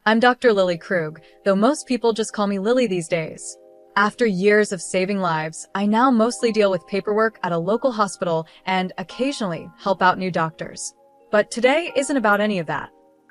I'm Dr. Lily Krug, though most people just call me Lily these days. After years of saving lives, I now mostly deal with paperwork at a local hospital and occasionally help out new doctors. But today isn't about any of that.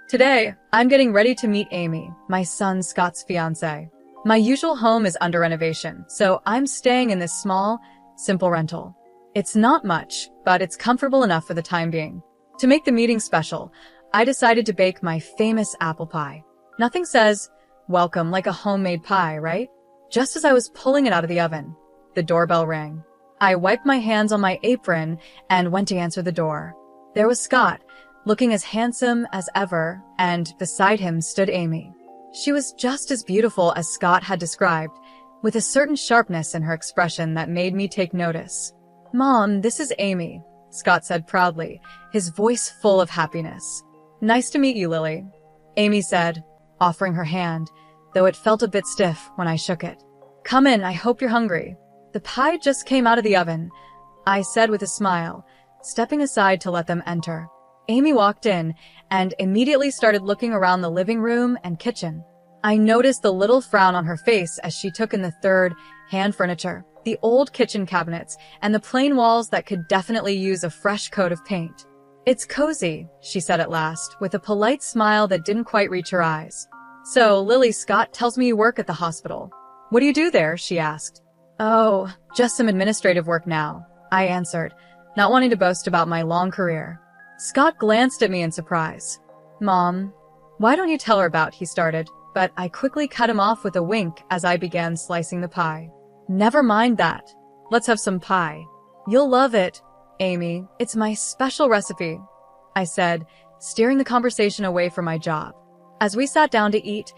Today, I'm getting ready to meet Amy, my son Scott's fiancée. My usual home is under renovation, so I'm staying in this small, simple rental. It's not much, but it's comfortable enough for the time being. To make the meeting special, I decided to bake my famous apple pie. Nothing says, welcome like a homemade pie, right? Just as I was pulling it out of the oven, the doorbell rang. I wiped my hands on my apron and went to answer the door. There was Scott, looking as handsome as ever, and beside him stood Amy. She was just as beautiful as Scott had described, with a certain sharpness in her expression that made me take notice. "Mom, this is Amy," Scott said proudly, his voice full of happiness. "Nice to meet you, Lily," Amy said, offering her hand, though it felt a bit stiff when I shook it. "Come in, I hope you're hungry." "The pie just came out of the oven," I said with a smile, stepping aside to let them enter. Amy walked in and immediately started looking around the living room and kitchen. I noticed the little frown on her face as she took in the third-hand furniture, the old kitchen cabinets, and the plain walls that could definitely use a fresh coat of paint. "It's cozy," she said at last, with a polite smile that didn't quite reach her eyes. "So, Lily, Scott tells me you work at the hospital. What do you do there?" she asked. "Oh, just some administrative work now," I answered, not wanting to boast about my long career. Scott glanced at me in surprise. "Mom, why don't you tell her about," he started, but I quickly cut him off with a wink as I began slicing the pie. "Never mind that. Let's have some pie. You'll love it, Amy. It's my special recipe," I said, steering the conversation away from my job. As we sat down to eat,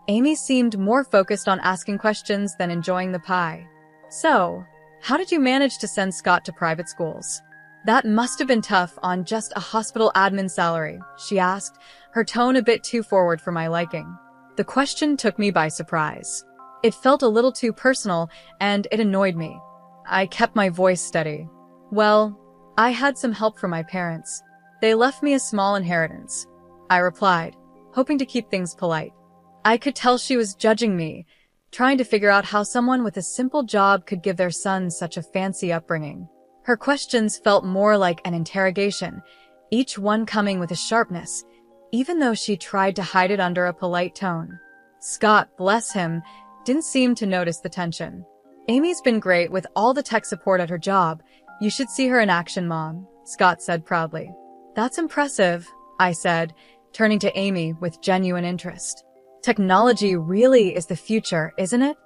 Amy seemed more focused on asking questions than enjoying the pie. "So, how did you manage to send Scott to private schools? That must have been tough on just a hospital admin salary," she asked, her tone a bit too forward for my liking. The question took me by surprise. It felt a little too personal, and it annoyed me. I kept my voice steady. "Well, I had some help from my parents. They left me a small inheritance," I replied, hoping to keep things polite. I could tell she was judging me, trying to figure out how someone with a simple job could give their son such a fancy upbringing. Her questions felt more like an interrogation, each one coming with a sharpness, even though she tried to hide it under a polite tone. Scott, bless him, didn't seem to notice the tension. "Amy's been great with all the tech support at her job. You should see her in action, Mom," Scott said proudly. "That's impressive," I said, turning to Amy with genuine interest. "Technology really is the future, isn't it?"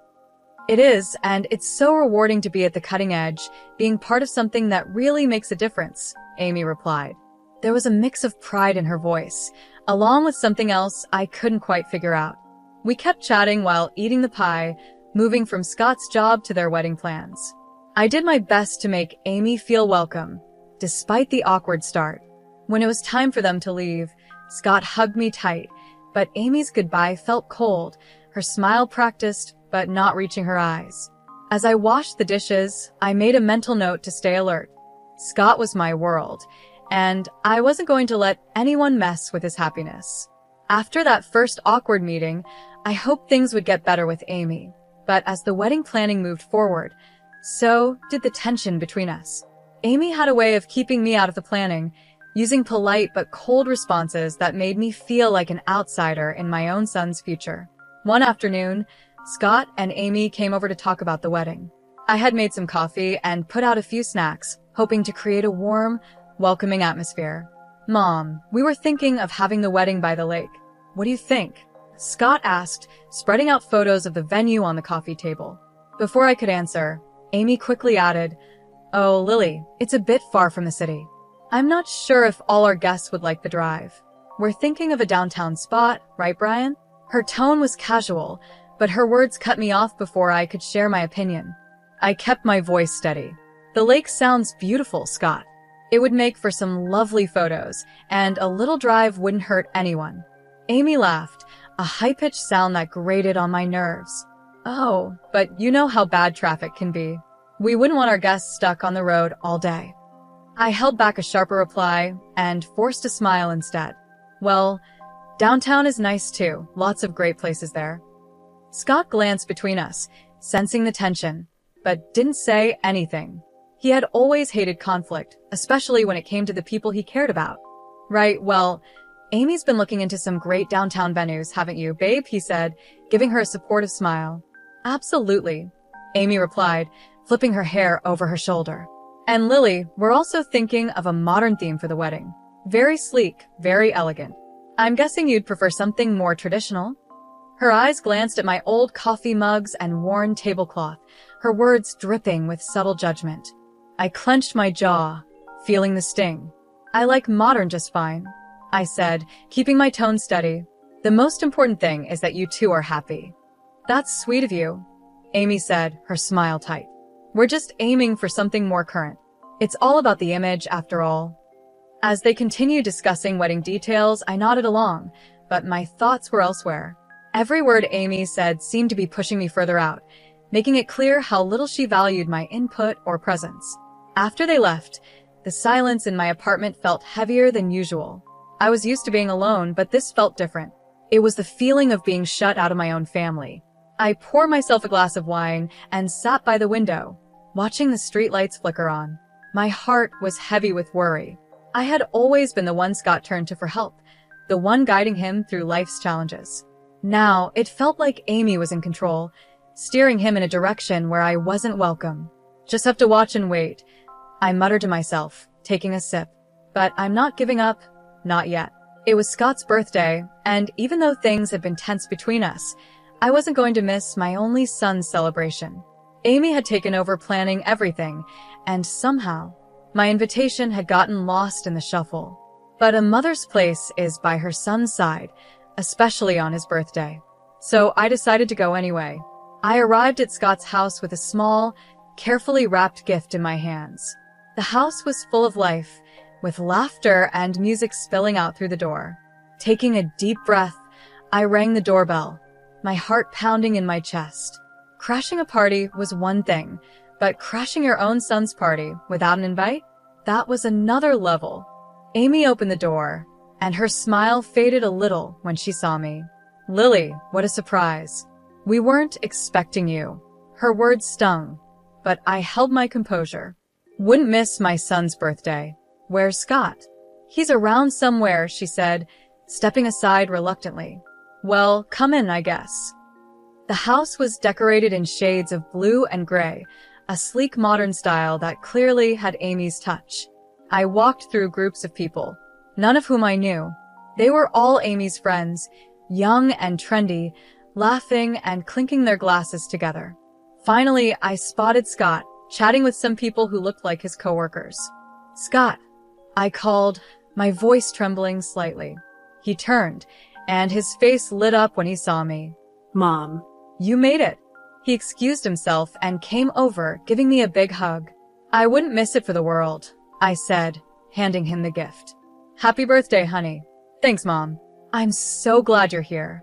"It is, and it's so rewarding to be at the cutting edge, being part of something that really makes a difference," Amy replied. There was a mix of pride in her voice, along with something else I couldn't quite figure out. We kept chatting while eating the pie, moving from Scott's job to their wedding plans. I did my best to make Amy feel welcome, despite the awkward start. When it was time for them to leave, Scott hugged me tight, but Amy's goodbye felt cold, her smile practiced, but not reaching her eyes. As I washed the dishes, I made a mental note to stay alert. Scott was my world, and I wasn't going to let anyone mess with his happiness. After that first awkward meeting, I hoped things would get better with Amy, but as the wedding planning moved forward, so did the tension between us. Amy had a way of keeping me out of the planning, using polite but cold responses that made me feel like an outsider in my own son's future. One afternoon, Scott and Amy came over to talk about the wedding. I had made some coffee and put out a few snacks, hoping to create a warm, welcoming atmosphere. "Mom, we were thinking of having the wedding by the lake. What do you think?" Scott asked, spreading out photos of the venue on the coffee table. Before I could answer, Amy quickly added, "Oh, Lily, it's a bit far from the city. I'm not sure if all our guests would like the drive. We're thinking of a downtown spot, right, Brian?" Her tone was casual, but her words cut me off before I could share my opinion. I kept my voice steady. "The lake sounds beautiful, Scott. It would make for some lovely photos, and a little drive wouldn't hurt anyone." Amy laughed, a high-pitched sound that grated on my nerves. "Oh, but you know how bad traffic can be. We wouldn't want our guests stuck on the road all day." I held back a sharper reply and forced a smile instead. "Well, Downtown is nice too, lots of great places there. Scott glanced between us, sensing the tension, but didn't say anything. He had always hated conflict, especially when it came to the people he cared about. Right, well, Amy's been looking into some great downtown venues, haven't you, babe? He said, giving her a supportive smile. Absolutely, Amy replied, flipping her hair over her shoulder. And Lily, we're also thinking of a modern theme for the wedding. Very sleek, very elegant. I'm guessing you'd prefer something more traditional? Her eyes glanced at my old coffee mugs and worn tablecloth, her words dripping with subtle judgment. I clenched my jaw, feeling the sting. I like modern just fine, I said, keeping my tone steady. The most important thing is that you two are happy. That's sweet of you, Amy said, her smile tight. We're just aiming for something more current. It's all about the image, after all. As they continued discussing wedding details, I nodded along, but my thoughts were elsewhere. Every word Amy said seemed to be pushing me further out, making it clear how little she valued my input or presence. After they left, the silence in my apartment felt heavier than usual. I was used to being alone, but this felt different. It was the feeling of being shut out of my own family. I poured myself a glass of wine and sat by the window, watching the streetlights flicker on. My heart was heavy with worry. I had always been the one Scott turned to for help, the one guiding him through life's challenges. Now, it felt like Amy was in control, steering him in a direction where I wasn't welcome. Just have to watch and wait, I muttered to myself, taking a sip. But I'm not giving up, not yet. It was Scott's birthday, and even though things had been tense between us, I wasn't going to miss my only son's celebration. Amy had taken over planning everything, and somehow, my invitation had gotten lost in the shuffle. But a mother's place is by her son's side, especially on his birthday. So I decided to go anyway. I arrived at Scott's house with a small, carefully wrapped gift in my hands. The house was full of life, with laughter and music spilling out through the door. Taking a deep breath, I rang the doorbell, my heart pounding in my chest. Crashing a party was one thing, but crashing your own son's party without an invite? That was another level. Amy opened the door, and her smile faded a little when she saw me. Lily, what a surprise. We weren't expecting you. Her words stung, but I held my composure. Wouldn't miss my son's birthday. Where's Scott? He's around somewhere, she said, stepping aside reluctantly. Well, come in, I guess. The house was decorated in shades of blue and gray, a sleek modern style that clearly had Amy's touch. I walked through groups of people, none of whom I knew. They were all Amy's friends, young and trendy, laughing and clinking their glasses together. Finally, I spotted Scott, chatting with some people who looked like his coworkers. Scott, I called, my voice trembling slightly. He turned, and his face lit up when he saw me. Mom. You made it. He excused himself and came over, giving me a big hug. I wouldn't miss it for the world, I said, handing him the gift. Happy birthday, honey. Thanks, Mom. I'm so glad you're here.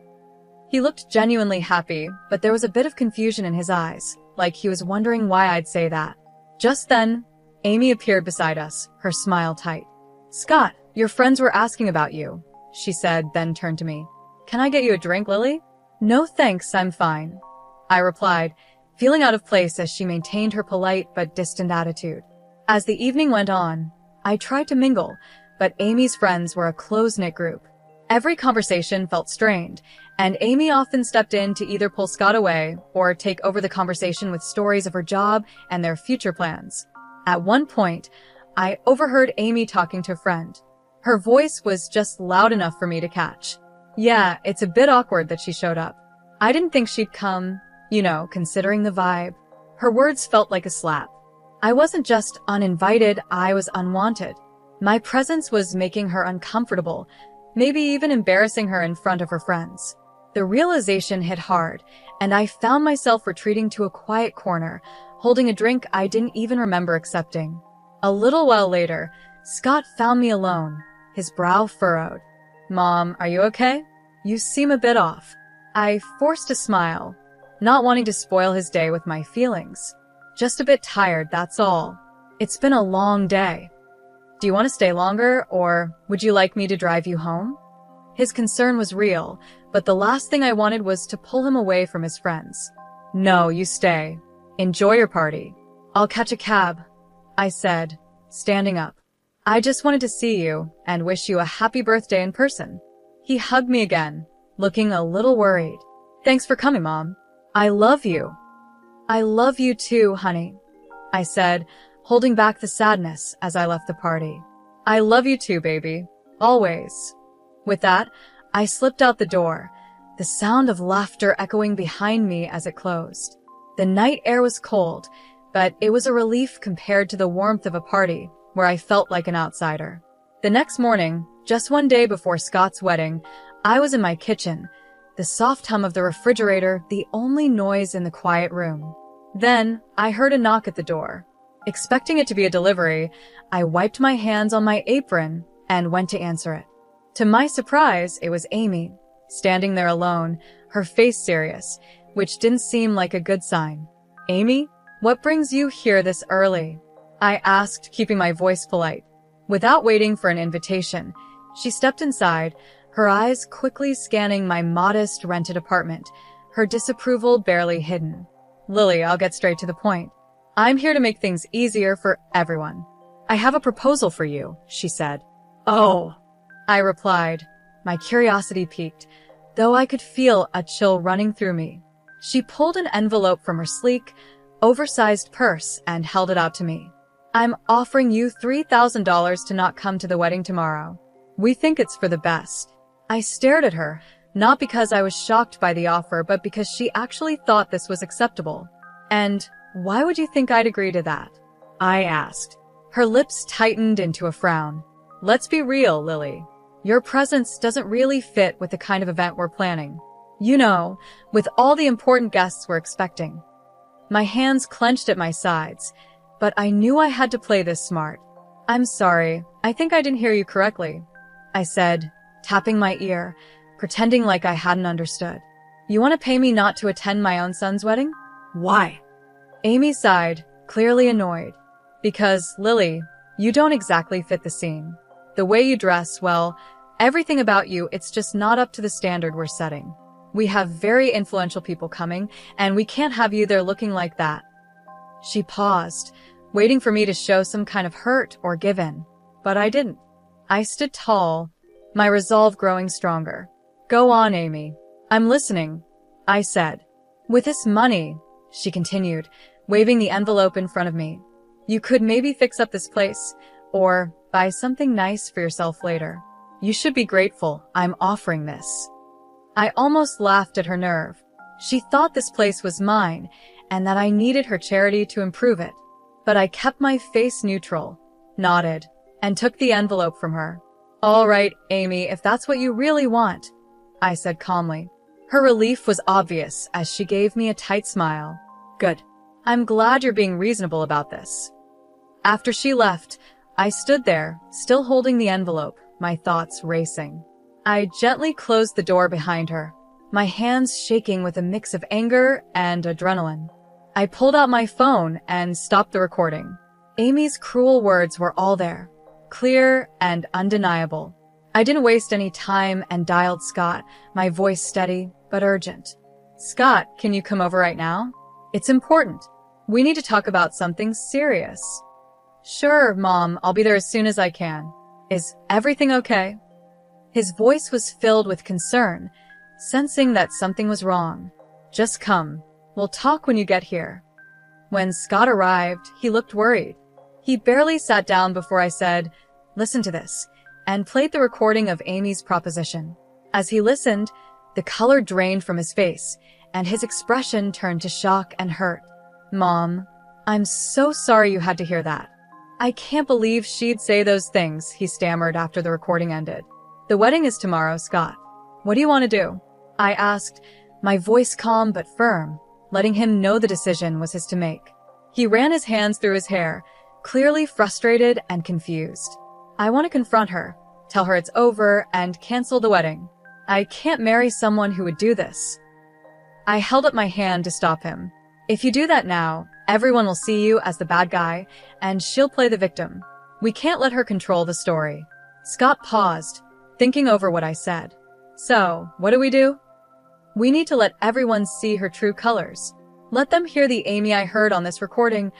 He looked genuinely happy, but there was a bit of confusion in his eyes, like he was wondering why I'd say that. Just then, Amy appeared beside us, her smile tight. Scott, your friends were asking about you, she said, then turned to me. Can I get you a drink, Lily? No thanks, I'm fine, I replied, feeling out of place as she maintained her polite but distant attitude. As the evening went on, I tried to mingle, but Amy's friends were a close-knit group. Every conversation felt strained, and Amy often stepped in to either pull Scott away or take over the conversation with stories of her job and their future plans. At one point, I overheard Amy talking to a friend. Her voice was just loud enough for me to catch. Yeah, it's a bit awkward that she showed up. I didn't think she'd come, considering the vibe. Her words felt like a slap. I wasn't just uninvited, I was unwanted. My presence was making her uncomfortable, maybe even embarrassing her in front of her friends. The realization hit hard, and I found myself retreating to a quiet corner, holding a drink I didn't even remember accepting. A little while later, Scott found me alone, his brow furrowed. Mom, are you okay? You seem a bit off. I forced a smile, not wanting to spoil his day with my feelings. Just a bit tired, that's all. It's been a long day. Do you want to stay longer, or would you like me to drive you home? His concern was real, but the last thing I wanted was to pull him away from his friends. "No, you stay. Enjoy your party. I'll catch a cab," I said, standing up. "I just wanted to see you and wish you a happy birthday in person." He hugged me again, looking a little worried. "Thanks for coming, Mom. I love you." "I love you too, honey," I said, holding back the sadness as I left the party. "I love you too, baby. Always." With that, I slipped out the door, the sound of laughter echoing behind me as it closed. The night air was cold, but it was a relief compared to the warmth of a party where I felt like an outsider. The next morning, just one day before Scott's wedding, I was in my kitchen, the soft hum of the refrigerator the only noise in the quiet room. Then, I heard a knock at the door. Expecting it to be a delivery, I wiped my hands on my apron and went to answer it. To my surprise, it was Amy, standing there alone, her face serious, which didn't seem like a good sign. "Amy, what brings you here this early?" I asked, keeping my voice polite. Without waiting for an invitation, she stepped inside, her eyes quickly scanning my modest rented apartment, her disapproval barely hidden. "Lily, I'll get straight to the point. I'm here to make things easier for everyone. I have a proposal for you," she said. "Oh," I replied, my curiosity piqued, though I could feel a chill running through me. She pulled an envelope from her sleek, oversized purse and held it out to me. "I'm offering you $3,000 to not come to the wedding tomorrow. We think it's for the best." I stared at her, not because I was shocked by the offer, but because she actually thought this was acceptable. "And why would you think I'd agree to that?" I asked. Her lips tightened into a frown. "Let's be real, Lily. Your presence doesn't really fit with the kind of event we're planning. You know, with all the important guests we're expecting." My hands clenched at my sides, but I knew I had to play this smart. "I'm sorry, I think I didn't hear you correctly," I said, tapping my ear, pretending like I hadn't understood. "You want to pay me not to attend my own son's wedding?" "Why?" Amy sighed, clearly annoyed. "Because, Lily, you don't exactly fit the scene. The way you dress, well, everything about you, it's just not up to the standard we're setting. We have very influential people coming, and we can't have you there looking like that." She paused, waiting for me to show some kind of hurt or give in. But I didn't. I stood tall, my resolve growing stronger. "Go on, Amy. I'm listening," I said. "With this money," she continued, waving the envelope in front of me, "you could maybe fix up this place, or buy something nice for yourself later. You should be grateful I'm offering this." I almost laughed at her nerve. She thought this place was mine, and that I needed her charity to improve it. But I kept my face neutral, nodded, and took the envelope from her. "All right, Amy, if that's what you really want," I said calmly. Her relief was obvious as she gave me a tight smile. "Good. I'm glad you're being reasonable about this." After she left, I stood there, still holding the envelope, my thoughts racing. I gently closed the door behind her, my hands shaking with a mix of anger and adrenaline. I pulled out my phone and stopped the recording. Amy's cruel words were all there, clear and undeniable. I didn't waste any time and dialed Scott, my voice steady but urgent. "Scott, can you come over right now? It's important. We need to talk about something serious." "Sure, Mom, I'll be there as soon as I can. Is everything okay?" His voice was filled with concern, sensing that something was wrong. "Just come. We'll talk when you get here." When Scott arrived, he looked worried. He barely sat down before I said, "Listen to this," and played the recording of Amy's proposition. As he listened, the color drained from his face, and his expression turned to shock and hurt. "Mom, I'm so sorry you had to hear that. I can't believe she'd say those things," he stammered after the recording ended. "The wedding is tomorrow, Scott. What do you want to do?" I asked, my voice calm but firm, letting him know the decision was his to make. He ran his hands through his hair, clearly frustrated and confused. "I want to confront her, tell her it's over, and cancel the wedding. I can't marry someone who would do this." I held up my hand to stop him. "If you do that now, everyone will see you as the bad guy, and she'll play the victim. We can't let her control the story." Scott paused, thinking over what I said. So, what do? We need to let everyone see her true colors. Let them hear the Amy I heard on this recording,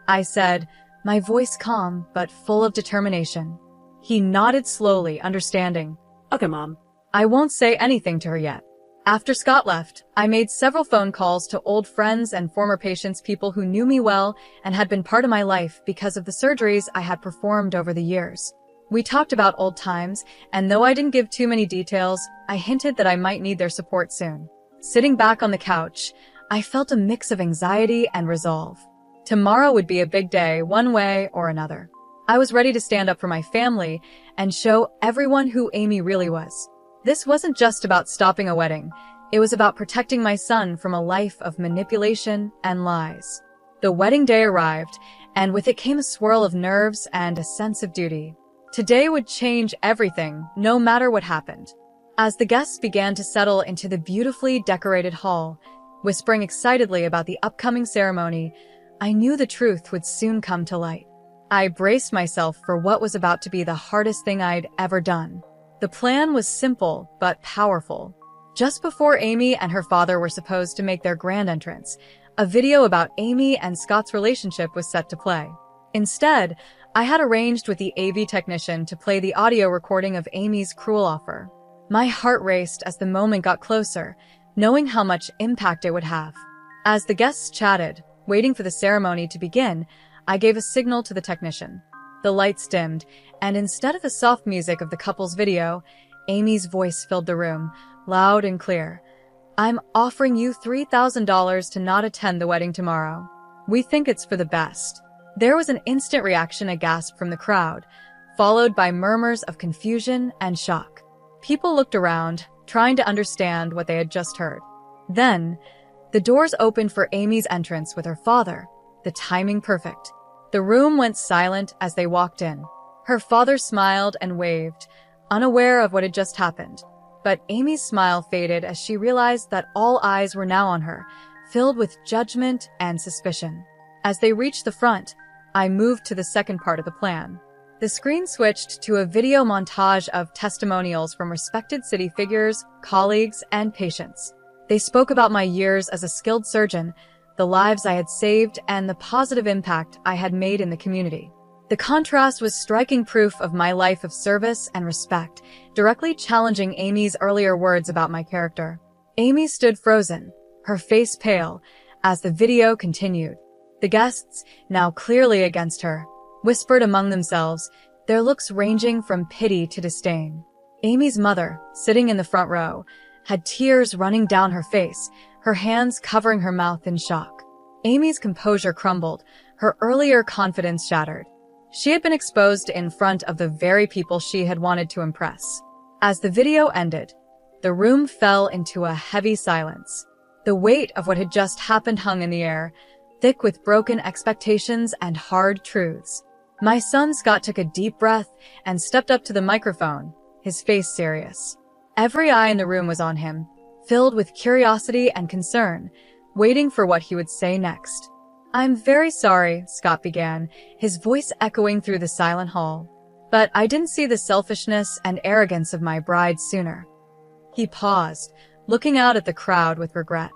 I said, my voice calm but full of determination. He nodded slowly, understanding. Okay, Mom. I won't say anything to her yet. After Scott left, I made several phone calls to old friends and former patients, people who knew me well and had been part of my life because of the surgeries I had performed over the years. We talked about old times, and though I didn't give too many details, I hinted that I might need their support soon. Sitting back on the couch, I felt a mix of anxiety and resolve. Tomorrow would be a big day, one way or another. I was ready to stand up for my family and show everyone who Amy really was. This wasn't just about stopping a wedding. It was about protecting my son from a life of manipulation and lies. The wedding day arrived, and with it came a swirl of nerves and a sense of duty. Today would change everything, no matter what happened. As the guests began to settle into the beautifully decorated hall, whispering excitedly about the upcoming ceremony, I knew the truth would soon come to light. I braced myself for what was about to be the hardest thing I'd ever done. The plan was simple but powerful. Just before Amy and her father were supposed to make their grand entrance, a video about Amy and Scott's relationship was set to play. Instead, I had arranged with the AV technician to play the audio recording of Amy's cruel offer. My heart raced as the moment got closer, knowing how much impact it would have. As the guests chatted, waiting for the ceremony to begin, I gave a signal to the technician. The lights dimmed, and instead of the soft music of the couple's video, Amy's voice filled the room, loud and clear. I'm offering you $3,000 to not attend the wedding tomorrow. We think it's for the best. There was an instant reaction, a gasp from the crowd, followed by murmurs of confusion and shock. People looked around, trying to understand what they had just heard. Then, the doors opened for Amy's entrance with her father, the timing perfect. The room went silent as they walked in. Her father smiled and waved, unaware of what had just happened. But Amy's smile faded as she realized that all eyes were now on her, filled with judgment and suspicion. As they reached the front, I moved to the second part of the plan. The screen switched to a video montage of testimonials from respected city figures, colleagues, and patients. They spoke about my years as a skilled surgeon, the lives I had saved, and the positive impact I had made in the community. The contrast was striking proof of my life of service and respect, directly challenging Amy's earlier words about my character. Amy stood frozen, her face pale, as the video continued. The guests, now clearly against her, whispered among themselves, their looks ranging from pity to disdain. Amy's mother, sitting in the front row, had tears running down her face, her hands covering her mouth in shock. Amy's composure crumbled, her earlier confidence shattered. She had been exposed in front of the very people she had wanted to impress. As the video ended, the room fell into a heavy silence. The weight of what had just happened hung in the air, thick with broken expectations and hard truths. My son Scott took a deep breath and stepped up to the microphone, his face serious. Every eye in the room was on him, filled with curiosity and concern, waiting for what he would say next. I'm very sorry, Scott began, his voice echoing through the silent hall. But I didn't see the selfishness and arrogance of my bride sooner. He paused, looking out at the crowd with regret.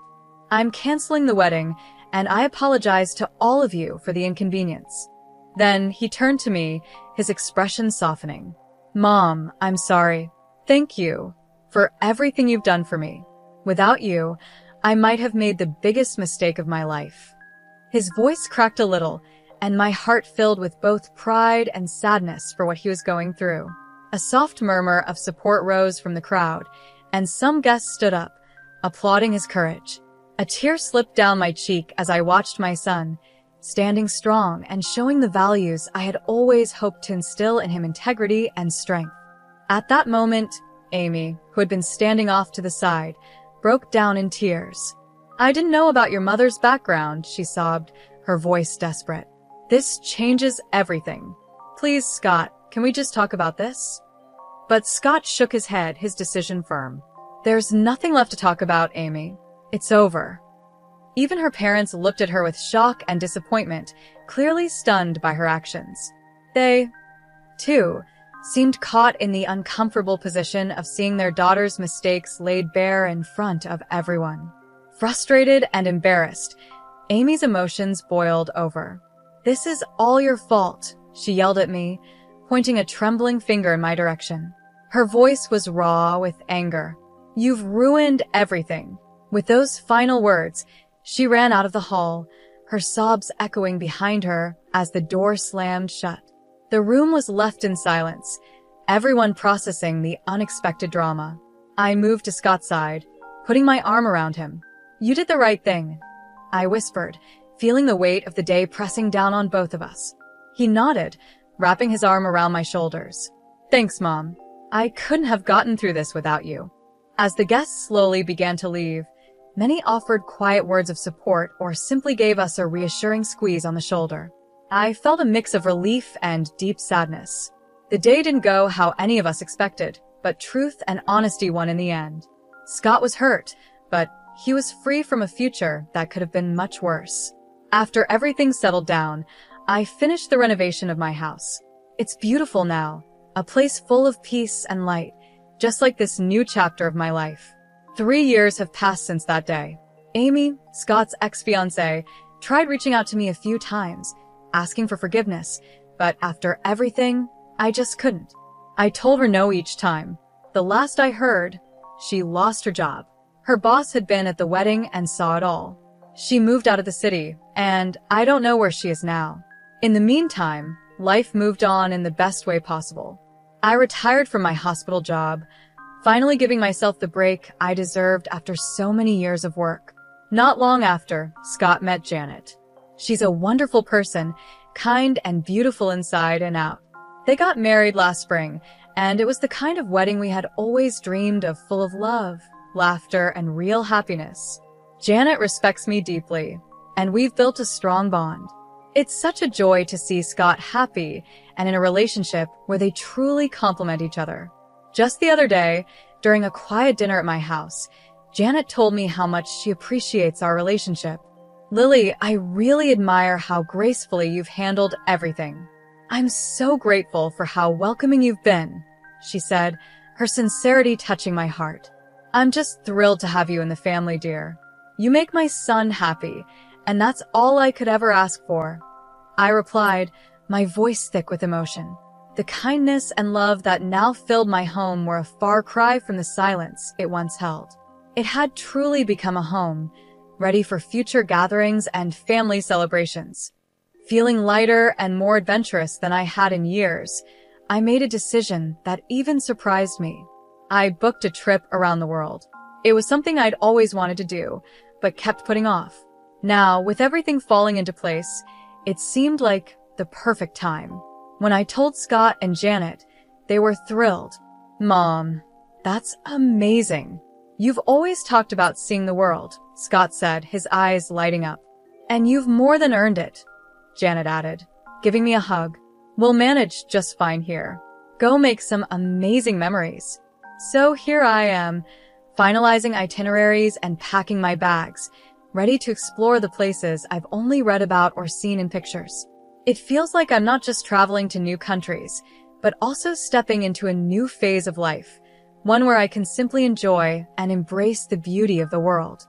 I'm canceling the wedding, and I apologize to all of you for the inconvenience. Then he turned to me, his expression softening. Mom, I'm sorry. Thank you for everything you've done for me. Without you, I might have made the biggest mistake of my life. His voice cracked a little, and my heart filled with both pride and sadness for what he was going through. A soft murmur of support rose from the crowd, and some guests stood up, applauding his courage. A tear slipped down my cheek as I watched my son, standing strong and showing the values I had always hoped to instill in him: integrity and strength. At that moment, Amy, who had been standing off to the side, broke down in tears. I didn't know about your mother's background, she sobbed, her voice desperate. This changes everything. Please, Scott, can we just talk about this? But Scott shook his head, his decision firm. There's nothing left to talk about, Amy. It's over. Even her parents looked at her with shock and disappointment, clearly stunned by her actions. They, too, seemed caught in the uncomfortable position of seeing their daughter's mistakes laid bare in front of everyone. Frustrated and embarrassed, Amy's emotions boiled over. "This is all your fault," she yelled at me, pointing a trembling finger in my direction. Her voice was raw with anger. "You've ruined everything." With those final words, she ran out of the hall, her sobs echoing behind her as the door slammed shut. The room was left in silence, everyone processing the unexpected drama. I moved to Scott's side, putting my arm around him. "You did the right thing," I whispered, feeling the weight of the day pressing down on both of us. He nodded, wrapping his arm around my shoulders. "Thanks, Mom. I couldn't have gotten through this without you." As the guests slowly began to leave, many offered quiet words of support or simply gave us a reassuring squeeze on the shoulder. I felt a mix of relief and deep sadness. The day didn't go how any of us expected, but truth and honesty won in the end. Scott was hurt, but he was free from a future that could have been much worse. After everything settled down, I finished the renovation of my house. It's beautiful now, a place full of peace and light, just like this new chapter of my life. 3 years have passed since that day. Amy, Scott's ex-fiancée, tried reaching out to me a few times, asking for forgiveness, but after everything, I just couldn't. I told her no each time. The last I heard, she lost her job. Her boss had been at the wedding and saw it all. She moved out of the city, and I don't know where she is now. In the meantime, life moved on in the best way possible. I retired from my hospital job, finally giving myself the break I deserved after so many years of work. Not long after, Scott met Janet. She's a wonderful person, kind and beautiful inside and out. They got married last spring, and it was the kind of wedding we had always dreamed of, full of love, laughter, and real happiness. Janet respects me deeply, and we've built a strong bond. It's such a joy to see Scott happy and in a relationship where they truly complement each other. Just the other day, during a quiet dinner at my house, Janet told me how much she appreciates our relationship. "Lily, I really admire how gracefully you've handled everything. I'm so grateful for how welcoming you've been," she said, her sincerity touching my heart. "I'm just thrilled to have you in the family, dear. You make my son happy, and that's all I could ever ask for." I replied, my voice thick with emotion. The kindness and love that now filled my home were a far cry from the silence it once held. It had truly become a home, ready for future gatherings and family celebrations. Feeling lighter and more adventurous than I had in years, I made a decision that even surprised me. I booked a trip around the world. It was something I'd always wanted to do, but kept putting off. Now, with everything falling into place, it seemed like the perfect time. When I told Scott and Janet, they were thrilled. "Mom, that's amazing. You've always talked about seeing the world," Scott said, his eyes lighting up. "And you've more than earned it," Janet added, giving me a hug. "We'll manage just fine here. Go make some amazing memories." So here I am, finalizing itineraries and packing my bags, ready to explore the places I've only read about or seen in pictures. It feels like I'm not just traveling to new countries, but also stepping into a new phase of life, one where I can simply enjoy and embrace the beauty of the world.